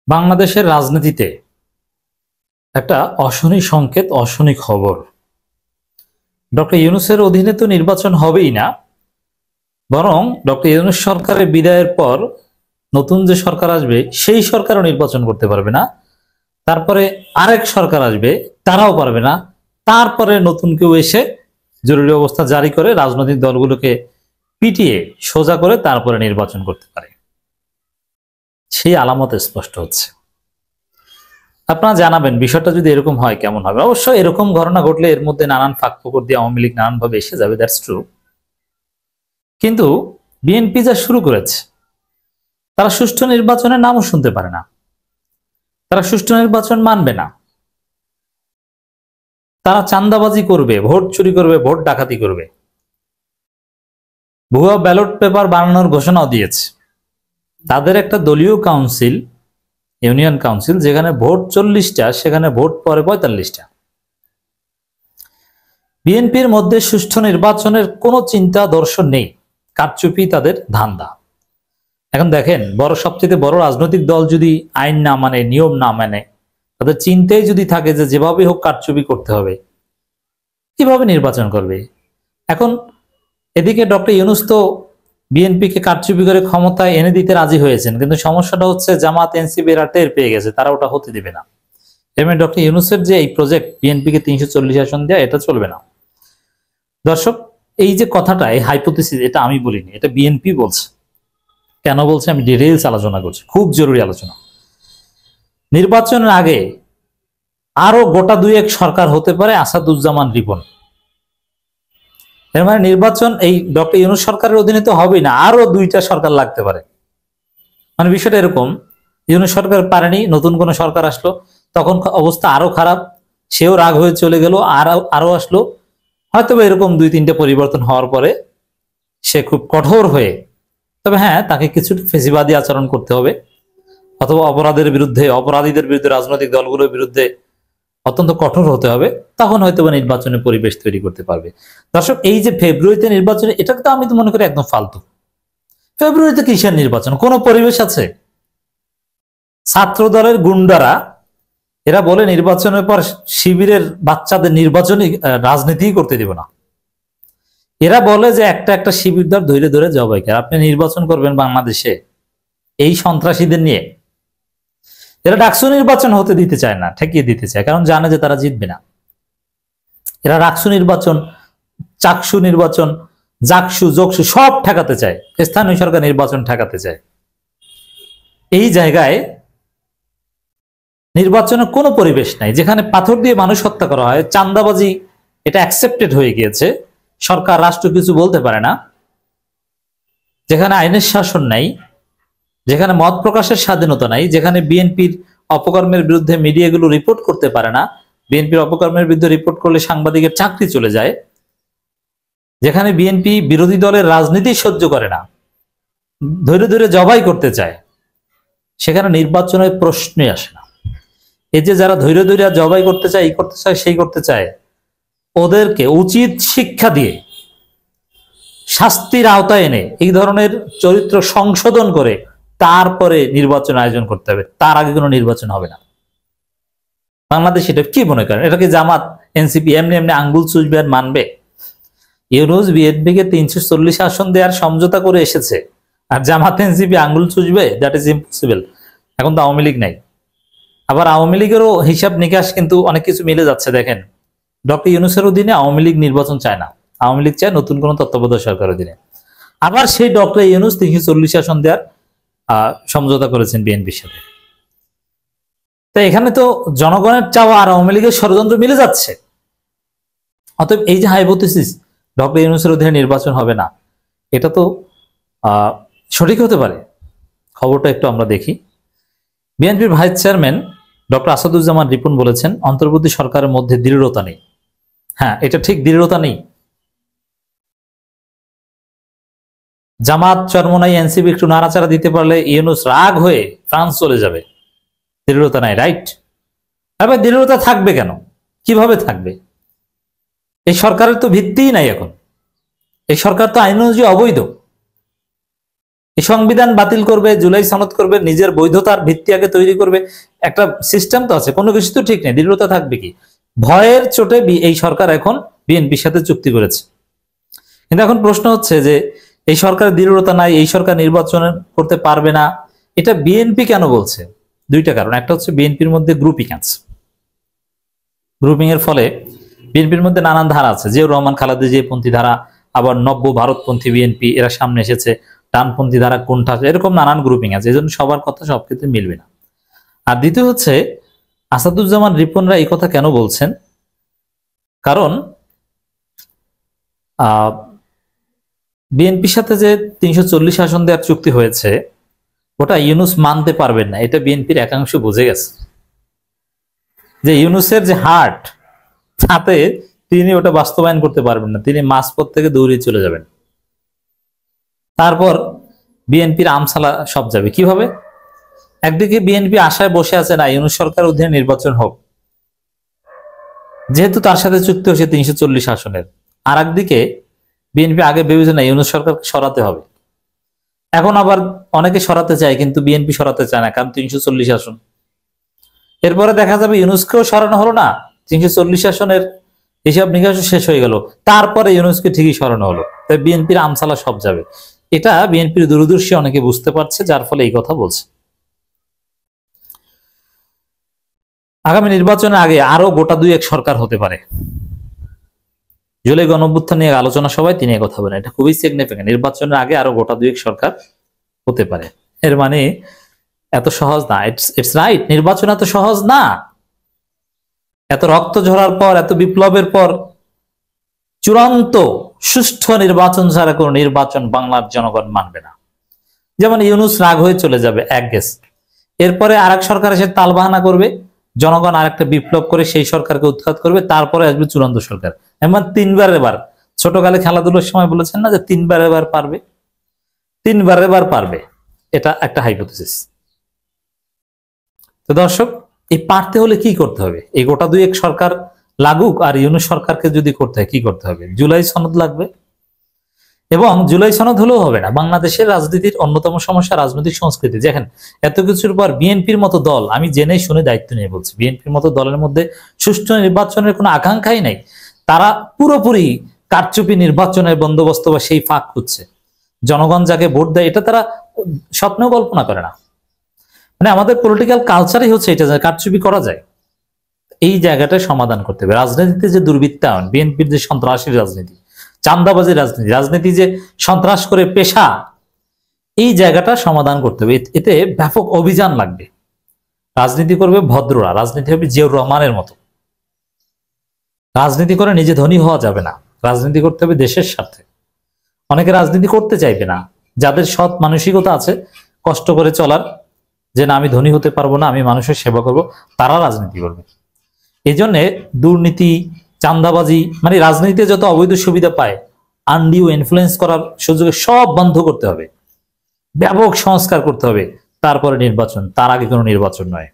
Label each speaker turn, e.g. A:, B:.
A: বাংলাদেশের রাজনীতিতে একটা অশনি সংকেত, অশনি খবর। ডক্টর ইউনূসের অধীনে তো নির্বাচন হবেই না, বরং ডক্টর ইউনূস সরকারের বিদায়ের পর নতুন যে সরকার আসবে সেই সরকারও নির্বাচন করতে পারবে না। তারপরে আরেক সরকার আসবে, তারাও পারবে না। তারপরে নতুন কেউ এসে জরুরি অবস্থা জারি করে রাজনৈতিক দলগুলোকে পিটিয়ে সোজা করে তারপরে নির্বাচন করতে পারে। সেই আলামত স্পষ্ট হচ্ছে। আপনারা জানাবেন বিষয়টা যদি এরকম হয় কেমন হবে। অবশ্য এরকম ঘটনা ঘটলে এর মধ্যে নানান ফাঁক ফোকর দিয়ে আওয়ামী লীগ নানান ভাবে এসে যাবে, দ্যাটস ট্রু। কিন্তু বিএনপি যা শুরু করেছে, তারা সুষ্ঠু নির্বাচনের নামও শুনতে পারে না, তারা সুষ্ঠু নির্বাচন মানবে না, তারা চাঁদাবাজি করবে, ভোট চুরি করবে, ভোট ডাকাতি করবে, ভুয়া ব্যালট পেপার বানানোর ঘোষণাও দিয়েছে। তাদের একটা দলীয় কাউন্সিল, ইউনিয়ন কাউন্সিল, যেখানে ভোট 40টা সেখানে ভোট পড়ে 45টা। বিএনপির মধ্যে সুষ্ঠু নির্বাচনের কোনো চিন্তা দর্শন নেই, কারচুপি তাদের ধান্দা। এখন দেখেন, সবচেয়ে বড় রাজনৈতিক দল যদি আইন না মানে, নিয়ম না মানে, তাদের চিন্তাই যদি থাকে যে যেভাবে হোক কারচুপি করতে হবে, কিভাবে নির্বাচন করবে? এখন এদিকে ডক্টর ইউনূস তো বিএনপিকে কারচুপি করে ক্ষমতায় এনে দিতে রাজি হয়েছেন, কিন্তু সমস্যাটা হচ্ছে জামাত এনসিপি এরা টের পেয়ে গেছে, তারা ওটা হতে দিবে না। এর মানে ডক্টর ইউনূসের যে এই প্রজেক্ট বিএনপিকে 340 আসন দেওয়া, এটা চলবে না। দর্শক, এই যে কথাটা, এই হাইপোথিসিস, এটা আমি বলিনি, এটা বিএনপি বলছে। কেন বলছে আমি ডিটেইলস আলোচনা করছি, খুব জরুরি আলোচনা। নির্বাচনের আগে আরো গোটা দুয়েক সরকার হতে পারে আসাদুজ্জামান রিপন। এর মানে নির্বাচন এই ডক্টর ইউনূস সরকারের অধীনে তো হবেই না, আরো 2টা সরকার লাগতে পারে। মানে বিষয়টা এরকম, ইউনূস সরকার পারেনি, নতুন কোন সরকার আসলো, তখন অবস্থা আরো খারাপ, সেও রাগ হয়ে চলে গেল, আরো আসলো, হয়তো এরকম 2-3টে পরিবর্তন হওয়ার পরে সে খুব কঠোর হয়ে, তবে হ্যাঁ, তাকে কিছু ফেসিবাদী আচরণ করতে হবে, অথবা অপরাধীদের বিরুদ্ধে, রাজনৈতিক দলগুলোর বিরুদ্ধে অত্যন্ত কঠোর হতে হবে, তখন হয়তো নির্বাচনের পরিবেশ তৈরি করতে পারবে। দর্শক, এই যে ফেব্রুয়ারিতে নির্বাচন, এটা তো আমি তো মনে করি একদম ফালতু। ফেব্রুয়ারিতে কিসের নির্বাচন? কোন পরিবেশ আছে? ছাত্র দলের গুন্ডারা এরা বলে নির্বাচনের পর শিবিরের বাচ্চাদের নির্বাচনী রাজনীতি করতে দিব না। এরা বলে যে একটা একটা শিবির দল ধরে ধরে জবাই করে। আপনি নির্বাচন করবেন বাংলাদেশে এই সন্ত্রাসীদের নিয়ে? এরা ডাকসু নির্বাচন হতে দিতে চায় না, ঠেকিয়ে দিতে চায়, কারণ জানে যে তারা জিতবে না। এরা ডাকসু নির্বাচন, চাকসু নির্বাচন, জাকসু, যোগসু সব ঠেকাতে চায়, স্থানীয় সরকার নির্বাচন ঠেকাতে চায়। এই জায়গায় নির্বাচনের কোনো পরিবেশ নাই, যেখানে পাথর দিয়ে মানুষ হত্যা করা হয়, চাঁদাবাজি এটা অ্যাকসেপ্টেড হয়ে গিয়েছে, সরকার রাষ্ট্র কিছু বলতে পারে না, যেখানে আইনের শাসন নাই, যেখানে মত প্রকাশের স্বাধীনতা নাই, যেখানে বিএনপির অপকর্মের বিরুদ্ধে মিডিয়াগুলো রিপোর্ট করতে পারে না, বিএনপির অপকর্মের বিরুদ্ধে রিপোর্ট করলে সাংবাদিকের চাকরি চলে যায়, যেখানে বিএনপি বিরোধী দলের রাজনীতি সহ্য করে না, ধরে ধরে জবাই করতে চায়, সেখানে নির্বাচনের প্রশ্নই আসে না। এই যে যারা ধৈর্য ধৈর্য জবাই করতে চায়, এই করতে চায়, সেই করতে চায়, ওদেরকে উচিত শিক্ষা দিয়ে শাস্তির আওতায় এনে এই ধরনের চরিত্র সংশোধন করে তারপরে নির্বাচন আয়োজন করতে হবে, তার আগে কোনো নির্বাচন হবে না। বাংলাদেশ এটা কি মনে করেন? এটাকে জামাত এনসিপি এমনি এমনি আঙ্গুল চুষবে আর মানবে? ইউনূস বিএনপিকে 340 আসন দেওয়ার সমঝোতা করে এসেছে, আর জামাত এনসিপি আঙ্গুল চুষবে? That is impossible. এখন তো আওয়ামী লীগ নাই, আবার আওয়ামী লীগেরও হিসাব নিকাশ কিন্তু অনেক কিছু মিলে যাচ্ছে। দেখেন, ডক্টর ইউনূসের অধীনে আওয়ামী লীগ নির্বাচন চায় না, আওয়ামী লীগ চায় নতুন কোন তত্ত্বাবধায়ক সরকার অধীনে। আবার সেই ডক্টর ইউনূস 340 আসন দেওয়ার সমঝোতা করেছেন বিএনপির সাথে। তাই এখানে তো জনগণের চাওয়া আর আওয়ামী লীগের ষড়যন্ত্র মিলে যাচ্ছে। অতএব এই যে হাইপোথিসিস ডক্টর ইউনূসের অধীনে নির্বাচন হবে না, এটা তো সঠিক হতে পারে। খবরটা একটু আমরা দেখি। বিএনপির vice chairman doctor Asaduzzaman Ripon বলেছেন, অন্তর্বর্তী সরকারের মধ্যে দৃঢ়তা নেই। হ্যাঁ, এটা ঠিক, দৃঢ়তা নেই। জামাত চরমোনাই এনসিপি একটু নাড়াচাড়া দিতে পারলে ইউনূস রাগ হয়ে ফ্রান্স চলে যাবে। দৃঢ়তা নাই, রাইট? এবার দৃঢ়তা থাকবে কেন? কিভাবে থাকবে? এই সরকারের তো ভিত্তিই নাই এখন, এই সরকার তো আইন অনুযায়ী অবৈধ। এই সংবিধান বাতিল করবে, জুলাই সনদ করবে, নিজের বৈধতার ভিত্তি আগে তৈরি করবে, একটা সিস্টেম তো আছে, কোনো কিছু তো ঠিক নেই, দৃঢ়তা থাকবে কি? ভয়ের চোটে এই সরকার এখন বিএনপির সাথে চুক্তি করেছে। কিন্তু এখন প্রশ্ন হচ্ছে যে এই সরকারের দৃঢ়তা নাই, এই সরকার নির্বাচন করতে পারবে না, এটা বিএনপি কেন বলছে? দুইটা কারণ। একটা হচ্ছে বিএনপির মধ্যে গ্রুপিং আছে, গ্রুপিং এর ফলে বিএনপির মধ্যে নানান ধারা আছে, জিয়াউর রহমান খালেদা জিয়া পন্থী ধারা, আবার নব্য ভারতপন্থী বিএনপি এরা সামনে এসেছে, ডানপন্থী ধারা কোনটা, এরকম নানান গ্রুপিং আছে, এই জন্য সবার কথা সব ক্ষেত্রে মিলবে না। আর দ্বিতীয় হচ্ছে আসাদুজ্জামান রিপনরা এই কথা কেন বলছেন? কারণ বিএনপির সাথে যে 340 আসন দেওয়ার চুক্তি হয়েছে ওটা ইউনূস মানতে পারবেন না, এটা বিএনপির একাংশ বুঝে গেছে, যে ইউনূসের যে হার্ট তাতে তিনি ওটা বাস্তবায়ন করতে পারবেন না, তিনি মাঝপথ থেকে দৌড়িয়ে চলে যাবেন। তারপর বিএনপির আমসালা সব যাবে কিভাবে? একদিকে বিএনপি আশায় বসে আছে না ইউনূস সরকার অধীনে নির্বাচন হোক, যেহেতু তার সাথে চুক্তি হয়েছে 340 আসনের। আর একদিকে বিএনপি আগে ভেবেছে না ইউনূস সরকারকে সরাতে হবে, এখন আবার অনেকে সরাতে চায় কিন্তু বিএনপি সরাতে চায় না, কারণ 340 আসন। এরপরে দেখা যাবে ইউনূসকেও সরানো হলো না, 340 আসনের হিসাব নিকাশ শেষ হয়ে গেল, তারপরে ইউনূসকে ঠিকই সরানো হলো, তাই বিএনপির আমসালা সব যাবে। এটা বিএনপির দূরদর্শী অনেকে বুঝতে পারছে, যার ফলে এই কথা বলছে। আগামী নির্বাচনের আগে আরো গোটা দুই এক সরকার হতে পারে। জুলাই গণঅভ্যুত্থান নিয়ে আলোচনা সবাই তিনি কথা বলেন, এটা খুবই সিগনিফিকেন্ট। নির্বাচনের আগে আরো গোটা দুই এক সরকার হতে পারে, এর মানে এত সহজ না। ইটস রাইট, নির্বাচন এত সহজ না। এত রক্ত ঝরার পর, এত বিপ্লবের পর চূড়ান্ত সুষ্ঠু নির্বাচন ছাড়া কোনো নির্বাচন বাংলার জনগণ মানবে না। যেমন ইউনূস রাগ হয়ে চলে যাবে, এক গেছে, এরপরে আরেক সরকার এসে তালবাহানা করবে, জনগণ আরেকটা বিপ্লব করে সেই সরকারকে উৎখাত করবে, তারপরে আসবে চূড়ান্ত সরকার। এমন তিনবার এবার, ছোটকালে খেলাধুলার সময় বলেছেন না যে তিনবার এবার পারবে, তিনবার এবার পারবে, এটা একটা হাইপোথেসিস। তো দর্শক, এই পারতে হলে কি করতে হবে? এই গোটা দুই এক সরকার লাগুক, আর ইউনূস সরকারকে যদি করতে হয় কি করতে হবে? জুলাই সনদ লাগবে। এবং জুলাই সনদ হলেও হবে না, বাংলাদেশের রাজনীতির অন্যতম সমস্যা রাজনৈতিক সংস্কৃতি। দেখেন, এত কিছুর পর বিএনপির মতো দল, আমি জেনে শুনে দায়িত্ব নিয়ে বলছি, বিএনপির মতো দলের মধ্যে সুষ্ঠু নির্বাচনের কোনো আকাঙ্ক্ষাই নাই। তারা পুরোপুরি কারচুপি নির্বাচনের বন্দোবস্ত বা সেই ফাঁক খুঁজছে। জনগণ যাকে ভোট দেয় এটা তারা স্বপ্নেও কল্পনা করে না। মানে আমাদের পলিটিক্যাল কালচারই হচ্ছে এটা, যে কারচুপি করা যায়। এই জায়গাটায় সমাধান করতে হবে। রাজনীতিতে যে দুর্বৃত্তায়ন, বিএনপির যে সন্ত্রাসী রাজনীতি, চাঁদাবাজি রাজনীতি, রাজনীতি যে সন্ত্রাস করে পেশা, এই জায়গাটা সমাধান করতে হবে। এতে ব্যাপক অভিযান লাগবে। রাজনীতি করবে ভদ্ররা, রাজনীতি হবে জিয়াউর রহমানের মতো। রাজনীতি করে নিজে ধনী হওয়া যাবে না, রাজনীতি করতে হবে দেশের স্বার্থে। অনেকে রাজনীতি করতে চাইবে না, যাদের সৎ মানসিকতা আছে কষ্ট করে চলার, যে না আমি ধনী হতে পারবো না, আমি মানুষের সেবা করব, তারা রাজনীতি করবে। এই জন্যে দুর্নীতি, চাঁদাবাজি, মানে রাজনীতিতে যত অবৈধ সুবিধা পায়, আনডিউ ইনফ্লুয়েন্স করার সুযোগে সব বন্ধ করতে হবে, ব্যাপক সংস্কার করতে হবে, তারপরে নির্বাচন, তার আগে কোনো নির্বাচন নয়।